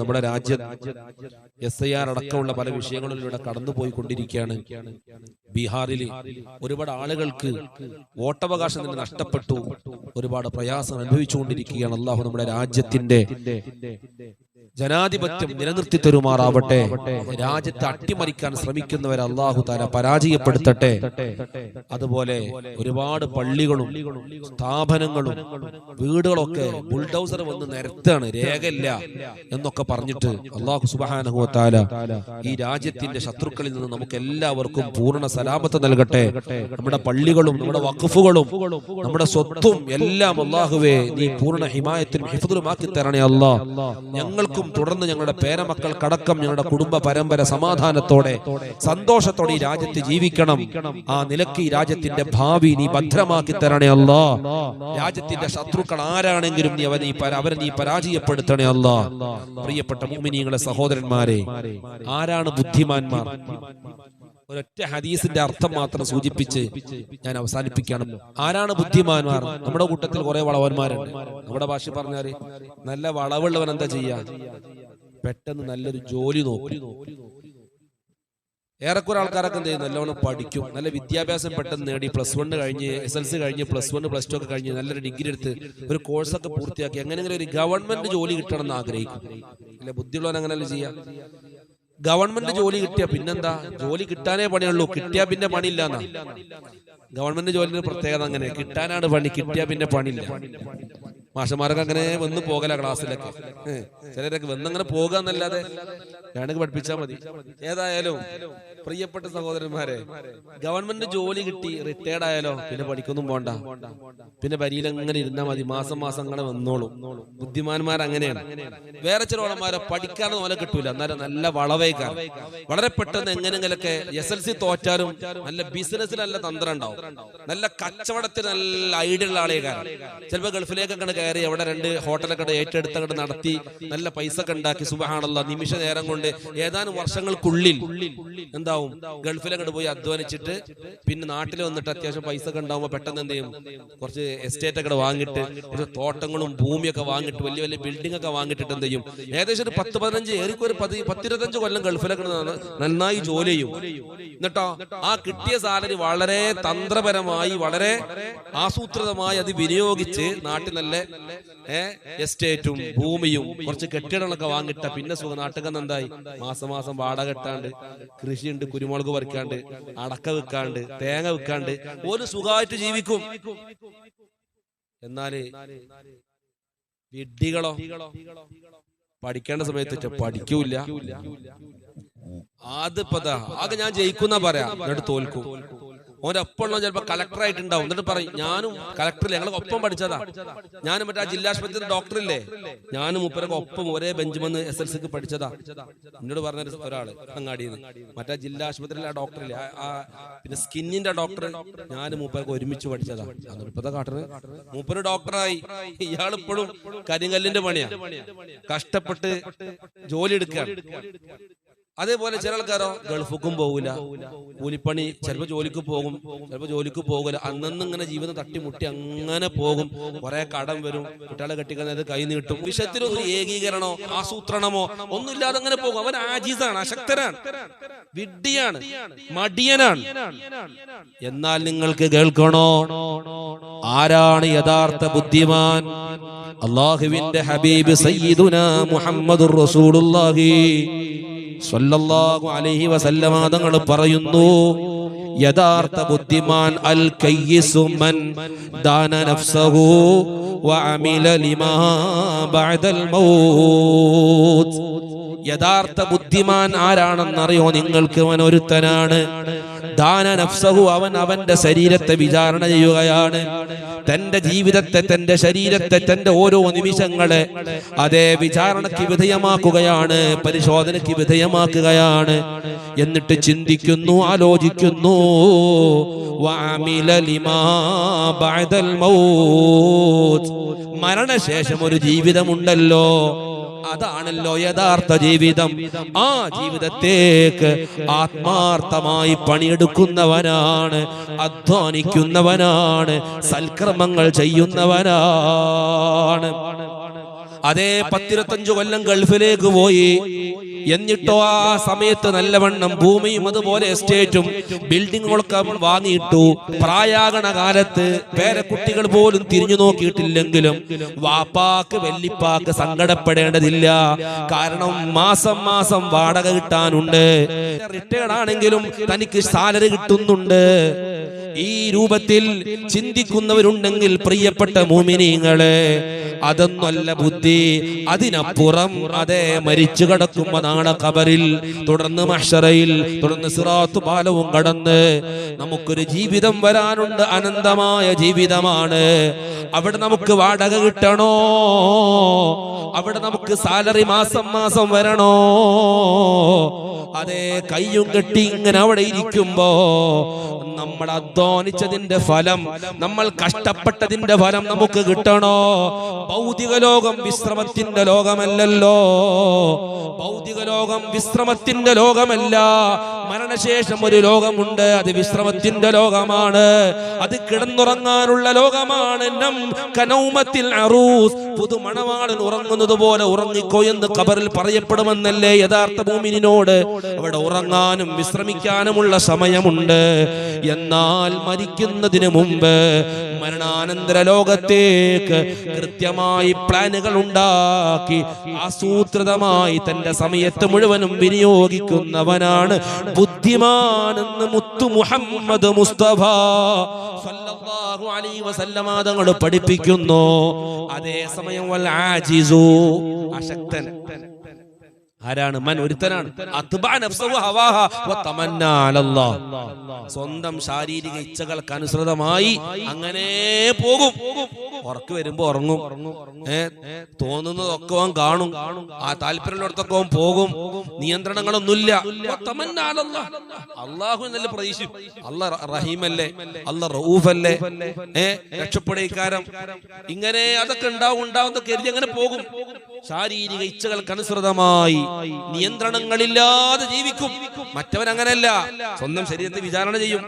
നമ്മുടെ രാജ്യം SIR അടക്കമുള്ള പല വിഷയങ്ങളിലൂടെ കടന്നുപോയിക്കൊണ്ടിരിക്കുകയാണ്. ബീഹാറിൽ ഒരുപാട് ആളുകൾക്ക് വോട്ടവകാശം തന്നെ നഷ്ടപ്പെട്ടു, ഒരുപാട് പ്രയാസം അനുഭവിച്ചുകൊണ്ടിരിക്കുകയാണ്. അള്ളാഹു നമ്മുടെ രാജ്യത്തിന്റെ ജനാധിപത്യം നിലനിർത്തി തരുമാറാവട്ടെ. രാജ്യത്തെ അട്ടിമറിക്കാൻ ശ്രമിക്കുന്നവരെ അള്ളാഹു തആല പരാജയപ്പെടുത്തട്ടെ. അതുപോലെ ഒരുപാട് പള്ളികളും സ്ഥാപനങ്ങളും വീടുകളൊക്കെ ബുൾഡോസർ വന്ന് നിരത്താണ്, രേഖയില്ല എന്നൊക്കെ പറഞ്ഞിട്ട് അള്ളാഹു സുബ്ഹാനഹു വ തആല ഈ രാജ്യത്തിന്റെ ശത്രുക്കളിൽ നിന്ന് നമുക്ക് എല്ലാവർക്കും പൂർണ്ണ സലാമത്ത് നൽകട്ടെ. നമ്മുടെ പള്ളികളും നമ്മുടെ വഖഫുകളും നമ്മുടെ സ്വത്തും എല്ലാം അള്ളാഹുവേ നീ പൂർണ്ണ ഹിമായത്തിലും ഹിഫ്ദുലുമാക്കി തരണേ അല്ലാഹ്. ഞങ്ങൾക്കും തുടർന്ന് ഞങ്ങളുടെ പേരമക്കൾക്കടക്കം ഞങ്ങളുടെ കുടുംബ പരമ്പര സമാധാനത്തോടെ സന്തോഷത്തോടെ ഈ രാജ്യത്ത് ജീവിക്കണം. ആ നിലയ്ക്ക് ഈ രാജ്യത്തിന്റെ ഭാവി നീ ഭദ്രമാക്കി തരണേ അല്ലാഹ്. രാജ്യത്തിന്റെ ശത്രുക്കൾ ആരാണെങ്കിലും അവരെ നീ പരാജയപ്പെടുത്തണേ അല്ലാഹ്. പ്രിയപ്പെട്ട മുഅ്മിനീങ്ങളെ, സഹോദരന്മാരെ, ആരാണ് ബുദ്ധിമാന്മാർ? ഒരൊറ്റ ഹദീസിന്റെ അർത്ഥം മാത്രം സൂചിപ്പിച്ച് ഞാൻ അവസാനിപ്പിക്കുകയാണ്. ആരാണ് ബുദ്ധിമാന്മാർ? നമ്മുടെ കൂട്ടത്തിൽ കുറെ വളവന്മാരുണ്ട്. നമ്മുടെ ഭാഷ പറഞ്ഞാല് നല്ല വളവുള്ളവൻ എന്താ ചെയ്യാ? പെട്ടെന്ന് നല്ലൊരു ജോലി നോക്കും. ഏറെക്കുറെ ആൾക്കാരൊക്കെ എന്ത് ചെയ്യും? നല്ലവണ്ണം പഠിക്കും, നല്ല വിദ്യാഭ്യാസം പെട്ടെന്ന് നേടി, +1 കഴിഞ്ഞ് SLC കഴിഞ്ഞ് +1 +2 ഒക്കെ കഴിഞ്ഞ് നല്ലൊരു ഡിഗ്രി എടുത്ത് ഒരു കോഴ്സൊക്കെ പൂർത്തിയാക്കി എങ്ങനെയെങ്കിലും ഒരു ഗവൺമെന്റ് ജോലി കിട്ടണം എന്ന് ആഗ്രഹിക്കും. അല്ലെ, ബുദ്ധിയുള്ളവൻ അങ്ങനെയല്ല ചെയ്യാം. ഗവൺമെന്റ് ജോലി കിട്ടിയ പിന്നെന്താ? ജോലി കിട്ടാനേ പണിയുള്ളൂ, കിട്ടിയാ പിന്നെ പണിയില്ലാന്നാ. ഗവൺമെന്റ് ജോലിയുടെ പ്രത്യേകത അങ്ങനെ, കിട്ടാനാണ് പണി, കിട്ടിയാ പിന്നെ പണിയില്ല. മാഷന്മാരൊക്കെ അങ്ങനെ വന്ന് പോകല ക്ലാസ്സിലൊക്കെ, ചിലരൊക്കെ വന്നങ്ങനെ പോകാന്നല്ലാതെ വേണമെങ്കിൽ പഠിപ്പിച്ചാൽ മതി. ഏതായാലും പ്രിയപ്പെട്ട സഹോദരന്മാരെ, ഗവൺമെന്റ് ജോലി കിട്ടി റിട്ടയർഡ് ആയാലോ പിന്നെ പഠിക്കൊന്നും പോണ്ട, പിന്നെ വരിയിൽ അങ്ങനെ ഇരുന്നാൽ മതി, മാസം മാസം അങ്ങനെ വന്നോളും. ബുദ്ധിമാന്മാർ അങ്ങനെയാണ്. വേറെ ചില വളന്മാരെ പഠിക്കാനൊന്നും ഓലെ കിട്ടൂല, എന്നാലും നല്ല വളവേക്കാർ, വളരെ പെട്ടെന്ന് എങ്ങനെങ്കിലൊക്കെ SLC തോറ്റാലും നല്ല ബിസിനസ്സിൽ നല്ല തന്ത്രം ഉണ്ടാവും, നല്ല കച്ചവടത്തിൽ നല്ല ഐഡിയ ഉള്ള ആളേക്കാർ. ചിലപ്പോൾ ഗൾഫിലേക്കൊക്കെ കയറി അവിടെ 2 ഹോട്ടലൊക്കെ ഏറ്റെടുത്തങ്ങോട്ട് നടത്തി നല്ല പൈസ ഒക്കെ ഉണ്ടാക്കി സുബ്ഹാനല്ലാഹ് നിമിഷ നേരം കൊണ്ട് ഏതാനും വർഷങ്ങൾക്കുള്ളിൽ എന്താവും? ഗൾഫിലങ്ങോട്ട് പോയി അധ്വാനിച്ചിട്ട് പിന്നെ നാട്ടിൽ വന്നിട്ട് അത്യാവശ്യം പൈസ ഒക്കെ ഉണ്ടാവുമ്പോൾ പെട്ടെന്ന് എന്ത് ചെയ്യും? കുറച്ച് എസ്റ്റേറ്റ് ഒക്കെ വാങ്ങിയിട്ട് കുറച്ച് തോട്ടങ്ങളും ഭൂമിയൊക്കെ വാങ്ങിയിട്ട് വലിയ വലിയ ബിൽഡിംഗ് ഒക്കെ വാങ്ങിയിട്ട് എന്ത് ചെയ്യും? ഏകദേശം ഒരു 10-15 ഏറിക്ക് ഒരു 10-25 കൊല്ലം ഗൾഫിലൊക്കെ നന്നായി ജോലി ചെയ്യും. എന്നിട്ടോ ആ കിട്ടിയ സാലറി വളരെ തന്ത്രപരമായി വളരെ ആസൂത്രിതമായി അത് വിനിയോഗിച്ച് നാട്ടിൽ നല്ല എസ്റ്റേറ്റും ഭൂമിയും കുറച്ച് കെട്ടിടങ്ങളൊക്കെ വാങ്ങിട്ട പിന്നെ നാട്ടുകാർ എന്തായി? മാസം മാസം വാടക കെട്ടാണ്ട്, കൃഷിയുണ്ട്, കുരുമുളക് പറിക്കാണ്ട്, അടക്ക വിൽക്കാണ്ട്, തേങ്ങ വിൽക്കാണ്ട് ഒരു സുഖമായിട്ട് ജീവിക്കും. എന്നാല് വിഡ്ഢികളോ പഠിക്കേണ്ട സമയത്ത് പഠിക്കൂല. ആകെ ഞാൻ ജയിക്കുന്ന പറയാം, എന്നിട്ട് തോൽക്കും. ഓൻ്റെ ഒപ്പമുള്ള ചിലപ്പോൾ കളക്ടറായിട്ടുണ്ടാവും, എന്നിട്ട് പറയും ഞാനും കളക്ടറില്ല, ഞങ്ങൾ ഒപ്പം പഠിച്ചതാ, ഞാനും മറ്റേ ആ ജില്ലാശുപത്രി ഡോക്ടറില്ലേ, ഞാനും മൂപ്പരൊക്കെ ഒപ്പം ഒരേ ബെഞ്ചുമെന്ന് SLCക്ക് പഠിച്ചതാ. എന്നോട് പറഞ്ഞ ഒരാള് അങ്ങാടിന്ന്, മറ്റേ ജില്ലാശുപത്രിയിലെ ആ ഡോക്ടറില്ലേ, പിന്നെ സ്കിന്നിന്റെ ഡോക്ടർ, ഞാനും മൂപ്പരൊക്കെ ഒരുമിച്ച് പഠിച്ചതാ. ഇപ്പത്തെ കാട്ടറ് മൂപ്പര് ഡോക്ടറായി, ഇയാളിപ്പോഴും കരിങ്കല്ലിന്റെ പണിയാ, കഷ്ടപ്പെട്ട് ജോലി എടുക്കുകയാണ്. അതേപോലെ ചില ആൾക്കാരോ ഗൾഫുക്കും പോകില്ല, കൂലിപ്പണി, ചിലപ്പോൾ ജോലിക്ക് പോകും, ചിലപ്പോൾ ജോലിക്ക് പോകില്ല, അന്നന്ന് ഇങ്ങനെ ജീവിതം തട്ടിമുട്ടി അങ്ങനെ പോകും. കുറെ കടം വരും, കുട്ടികളെ കെട്ടിക്കുന്നത് കൈ നീട്ടും. വിഷയത്തിലൊന്നും ഏകീകരണമോ ആസൂത്രണമോ ഒന്നുമില്ലാതെ അങ്ങനെ പോകും. അവൻ ആജീസാണ്, അശക്തനാണ്, വിഡ്ഢിയാണ്, മടിയനാണ്. എന്നാൽ നിങ്ങൾക്ക് കേൾക്കണോ, ആരാണ് യഥാർത്ഥ ബുദ്ധിമാൻ? അല്ലാഹുവിന്റെ ഹബീബ് സയ്യിദുനാ മുഹമ്മദുർ റസൂലുള്ളാഹി സ്വല്ലല്ലാഹു അലൈഹി വസല്ലമ തങ്ങൾ പറയുന്നു, യഥാർത്ഥ ബുദ്ധിമാൻ അൽ കയ്യിസു മൻ ദാന നഫ്സഹു വഅമില ലിമാ ബഅദൽ മൗത്ത്. യഥാർത്ഥ ബുദ്ധിമാൻ ആരാണെന്നറിയോ നിങ്ങൾക്ക്? അവൻ ഒരുത്തനാണ് ദാന നഫ്സഹു, അവൻ അവന്റെ ശരീരത്തെ വിചാരണ ചെയ്യുകയാണ്, തന്റെ ജീവിതത്തെ, തന്റെ ശരീരത്തെ, തന്റെ ഓരോ നിമിഷങ്ങളെ അതേ വിചാരണയ്ക്ക് വിധേയമാക്കുകയാണ്, പരിശോധനയ്ക്ക് വിധേയമാക്കുകയാണ്. എന്നിട്ട് ചിന്തിക്കുന്നു, ആലോചിക്കുന്നു, വഅമില ലിമാ ബഅദൽ മൗത്ത്, മരണശേഷം ഒരു ജീവിതമുണ്ടല്ലോ, അതാണല്ലോ യഥാർത്ഥ ജീവിതം. ആ ജീവിതത്തേക്ക് ആത്മാർത്ഥമായി പണിയെടുക്കുന്നവനാണ്, അധ്വാനിക്കുന്നവനാണ്, സൽക്കർമ്മങ്ങൾ ചെയ്യുന്നവനാണ്. അതേ 10-25 കൊല്ലം ഗൾഫിലേക്ക് പോയി. എന്നിട്ടോ ആ സമയത്ത് നല്ലവണ്ണം ഭൂമിയും അതുപോലെ എസ്റ്റേറ്റും ബിൽഡിങ്ങുകളൊക്കെ വാങ്ങിയിട്ടു. പ്രായാകണ കാലത്ത് പേരക്കുട്ടികൾ പോലും തിരിഞ്ഞു നോക്കിയിട്ടില്ലെങ്കിലും വാപ്പാക്ക് വെല്ലിപ്പാക്ക് സങ്കടപ്പെടേണ്ടതില്ല. കാരണം മാസം മാസം വാടക കിട്ടാനുണ്ട്. റിട്ടയർഡ് ആണെങ്കിലും തനിക്ക് സാലറി കിട്ടുന്നുണ്ട്. ഈ രൂപത്തിൽ ചിന്തിക്കുന്നവരുണ്ടെങ്കിൽ പ്രിയപ്പെട്ട മുഅ്മിനീങ്ങളെ, അതൊന്നല്ല ബുദ്ധി. അതിനപ്പുറം അതേ മരിച്ചു കിടക്കുമ്പോ നാളെ ഖബറിൽ, തുടർന്ന് മഹ്ശറയിൽ, തുടർന്ന് സിറാത്ത് പാലവും കടന്ന് നമുക്കൊരു ജീവിതം വരാനുണ്ട്. അനന്തമായ ജീവിതമാണ്. അവിടെ നമുക്ക് വാടക കിട്ടണോ? അവിടെ നമുക്ക് സാലറി മാസം മാസം വരണോ? അതേ കയ്യും കെട്ടി ഇങ്ങനെ അവിടെ ഇരിക്കുമ്പോ നമ്മൾ അധ്വാനിച്ചതിന്റെ ഫലം, നമ്മൾ കഷ്ടപ്പെട്ടതിന്റെ ഫലം നമുക്ക് കിട്ടണോ? ഭൗതിക ലോകം വിശ്രമത്തിന്റെ ലോകമല്ലല്ലോ. ഭൗതിക ലോകം വിശ്രമത്തിന്റെ ലോകമല്ല. മരണശേഷം ഒരു ലോകമുണ്ട്, അത് വിശ്രമത്തിന്റെ ലോകമാണ്. അത് കിടന്നുറങ്ങാനുള്ള ലോകമാണ്. പുതുമണവാളൻ ഉറങ്ങുന്നത് പോലെ ഉറങ്ങിക്കോ എന്ന് ഖബറിൽ പറയപ്പെടുമെന്നല്ലേ യഥാർത്ഥ മുഅ്മിനീനോട്. അവിടെ ഉറങ്ങാനും വിശ്രമിക്കാനുമുള്ള സമയമുണ്ട്. എന്നാൽ മരിക്കുന്നതിന് മുമ്പ് മരണാനന്തര ലോകത്തേക്ക് കൃത്യമായി പ്ലാനുകൾ ഉണ്ടാക്കി ആസൂത്രിതമായി തന്റെ സമയത്ത് മുഴുവനും വിനിയോഗിക്കുന്നവനാണ് ബുദ്ധിമാനെന്ന് മുത്തു മുഹമ്മദ് മുസ്തഫ സല്ലല്ലാഹു അലൈഹി വസല്ലമ തങ്ങൾ പഠിപ്പിക്കുന്നു. അതേസമയം വൽ ആജിസു, അശക്തൻ ആരാണ്? മൻ, ഒരുത്തനാണ്. സ്വന്തം ശാരീരിക ഇച്ഛകൾക്ക് അനുസൃതമായി അങ്ങനെ പോകും. ഉറക്ക് വരുമ്പോ ഉറങ്ങും, തോന്നുന്നതൊക്കെ അവൻ കാണും, ആ താല്പര്യമുള്ളിടത്തൊക്കെ അവൻ പോകും. നിയന്ത്രണങ്ങളൊന്നുമില്ല. അള്ളാഹു നല്ല പ്രതീക്ഷിക്കും. അള്ളാഹ് റഹീമല്ലേ, അള്ളാഹ് റഊഫല്ലേ, രക്ഷപ്പെടേക്കാരം. ഇങ്ങനെ അതൊക്കെ ഉണ്ടാവുന്ന കരുതി അങ്ങനെ പോകും. ശാരീരിക ഇച്ഛകൾക്ക് അനുസൃതമായി നിയന്ത്രണങ്ങളില്ലാതെ ജീവിക്കും. മറ്റവൻ അങ്ങനെയല്ല. സ്വന്തം ശരീരത്തെ വിചാരണ ചെയ്യും.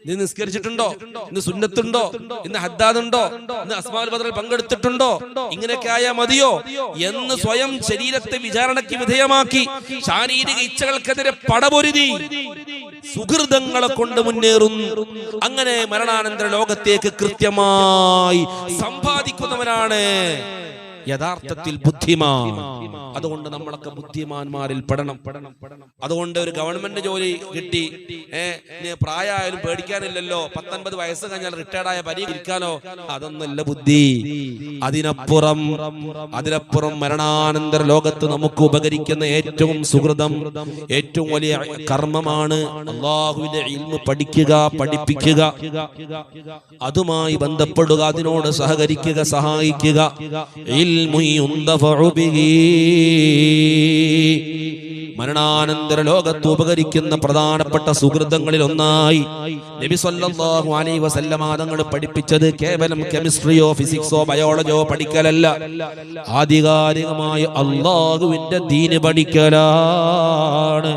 നീ നിസ്കരിച്ചിട്ടുണ്ടോ? ഇന്ന് സുന്നത്തുണ്ടോ? ഇന്ന് ഹദ്ദാദുണ്ടോ? ഇന്ന് അസ്മാഉൽ ബദറിൽ പങ്കെടുത്തിട്ടുണ്ടോ? ഇങ്ങനെയൊക്കെ ആയാ മതിയോ എന്ന് സ്വയം ശരീരത്തെ വിചാരണയ്ക്ക് വിധേയമാക്കി ശാരീരിക ഇച്ഛകൾക്കെതിരെ പടപൊരുതി സുഹൃതങ്ങളെ കൊണ്ട് മുന്നേറുന്നു. അങ്ങനെ മരണാനന്തര ലോകത്തേക്ക് കൃത്യമായി സമ്പാദിക്കുന്നവനാണ് യഥാർത്ഥത്തിൽ ബുദ്ധിമാൻ. അതുകൊണ്ട് നമ്മളൊക്കെ ബുദ്ധിമാന്മാരിൽ പെടണം. അതുകൊണ്ട് ഒരു ഗവൺമെന്റ് ജോലി കിട്ടി, പ്രായമായാലും പേടിക്കാനില്ലല്ലോ. 19 വയസ്സ് കഴിഞ്ഞാൽ റിട്ടയർഡ് ആയ പരീക്ഷ ഇരിക്കാനോ? അതൊന്നല്ല ബുദ്ധി. അതിനപ്പുറം മരണാനന്തര ലോകത്ത് നമുക്ക് ഉപകരിക്കുന്ന ഏറ്റവും സുഹൃതം, ഏറ്റവും വലിയ കർമ്മമാണ് അല്ലാഹുവിന്റെ ഇൽമ് പഠിക്കുക, പഠിപ്പിക്കുക, അതുമായി ബന്ധപ്പെടുക, അതിനോട് സഹകരിക്കുക, സഹായിക്കുക. മരണാനന്തര ലോകത്ത് ഉപകരിക്കുന്ന പ്രധാനപ്പെട്ട സുഹൃതങ്ങളിൽ ഒന്നായി നബി സല്ലല്ലാഹു അലൈഹി വസല്ലമ തങ്ങൾ പഠിപ്പിച്ചത് കേവലം കെമിസ്ട്രിയോ ഫിസിക്സോ ബയോളജിയോ പഠിക്കലല്ല, ആധികാരികമായി അല്ലാഹുവിന്റെ ദീന് പഠിക്കലാണ്.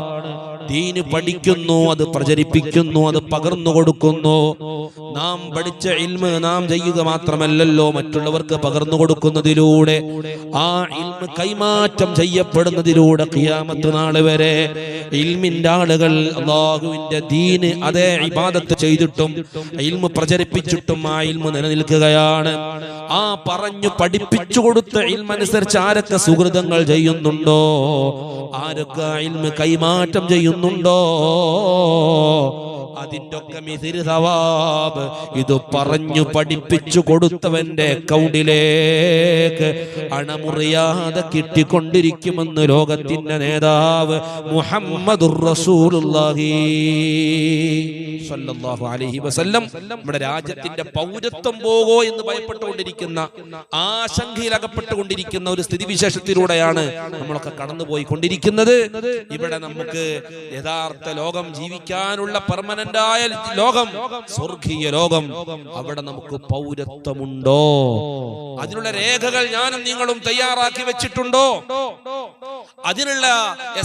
ദീന് പഠിക്കുന്നു, അത് പ്രചരിപ്പിക്കുന്നു, അത് പകർന്നു കൊടുക്കുന്നു. നാം പഠിച്ച ഇൽമ് നാം ചെയ്യുക മാത്രമല്ലല്ലോ, മറ്റുള്ളവർക്ക് പകർന്നു കൊടുക്കുന്നതിലൂടെ, ആ ഇൽമ് കൈമാറ്റം ചെയ്യപ്പെടുന്നതിലൂടെ ഖിയാമത്ത് നാൾ വരെ ഇൽമിന്റെ ആളുകൾ അല്ലാഹുവിന്റെ ദീന് അതേ ഇബാദത്ത് ചെയ്തിട്ടും ഇൽമ് പ്രചരിപ്പിച്ചിട്ടും ആ ഇൽമ് നിലനിൽക്കുകയാണ്. ആ പറഞ്ഞു പഠിപ്പിച്ചു കൊടുത്ത ഇൽമനുസരിച്ച് ആരൊക്കെ സുഹൃതങ്ങൾ ചെയ്യുന്നുണ്ടോ, ആരൊക്കെ ഇൽമ് കൈമാറ്റം ചെയ്യുന്നുണ്ടോ, അതിന്റെ ഒക്കെ മിഥിർ സവാബ് ഇത് പറഞ്ഞു പഠിപ്പിച്ചു കൊടുത്തവന്റെ അക്കൗണ്ടിലേക്ക് അണമുറിയാതെ കിട്ടിക്കൊണ്ടിരിക്കുമെന്ന് ലോകത്തിന്റെ നേതാവ് മുഹമ്മദുർ റസൂലുള്ളാഹി സ്വല്ലല്ലാഹു അലൈഹി വസല്ലം. നമ്മുടെ രാജ്യത്തിന്റെ പൗരത്വം പോകോ എന്ന് ഭയപ്പെട്ടുകൊണ്ടിരിക്കുന്ന, ആശങ്കയിലകപ്പെട്ടുകൊണ്ടിരിക്കുന്ന ഒരു സ്ഥിതിവിശേഷത്തിലൂടെയാണ് നമ്മളൊക്കെ കടന്നുപോയിക്കൊണ്ടിരിക്കുന്നത്. ഇവിടെ നമുക്ക് യഥാർത്ഥ ലോകം ജീവിക്കാനുള്ള പെർമനന്റ് ലോകം, സ്വർഗീയ ലോകം, അവിടെ നമുക്ക് പൗരത്വമുണ്ടോ? അതിനുള്ള രേഖകൾ ഞാനും നിങ്ങളും തയ്യാറാക്കി വെച്ചിട്ടുണ്ടോ? അതിനുള്ള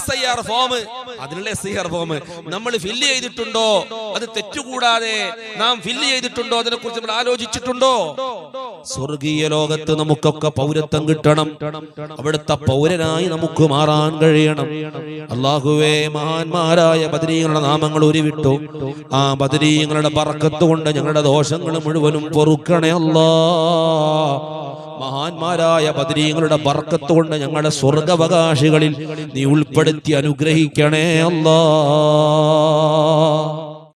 SIR ഫോം അതിനുള്ള SIR ഫോം നമ്മൾ ഫില്ല് ചെയ്തിട്ടുണ്ടോ? അത് തെറ്റുകൂടാതെ നാം ഫില്ല് ചെയ്തിട്ടുണ്ടോ? അതിനെക്കുറിച്ച് നമ്മൾ ആലോചിച്ചിട്ടുണ്ടോ? സ്വർഗീയ ലോകത്ത് നമുക്കൊക്കെ പൗരത്വം കിട്ടണം. അവിടുത്തെ പൗരനായി നമുക്ക് മാറാൻ കഴിയണം. അല്ലാഹുവേ, മഹാന്മാരായ ബദരീങ്ങളുടെ നാമങ്ങൾ ഉരുവിട്ടു. ആ ബദരീങ്ങളുടെ ബർക്കത്ത് കൊണ്ട് ഞങ്ങളുടെ ദോഷങ്ങൾ മുഴുവനും പൊറുക്കണേ അല്ലാ. മഹാന്മാരായ ബദരീങ്ങളുടെ ബർക്കത്ത് കൊണ്ട് ഞങ്ങളുടെ സ്വർഗാവകാശികളിൽ നീ ഉൾപ്പെടുത്തി അനുഗ്രഹിക്കണേ അല്ലാ.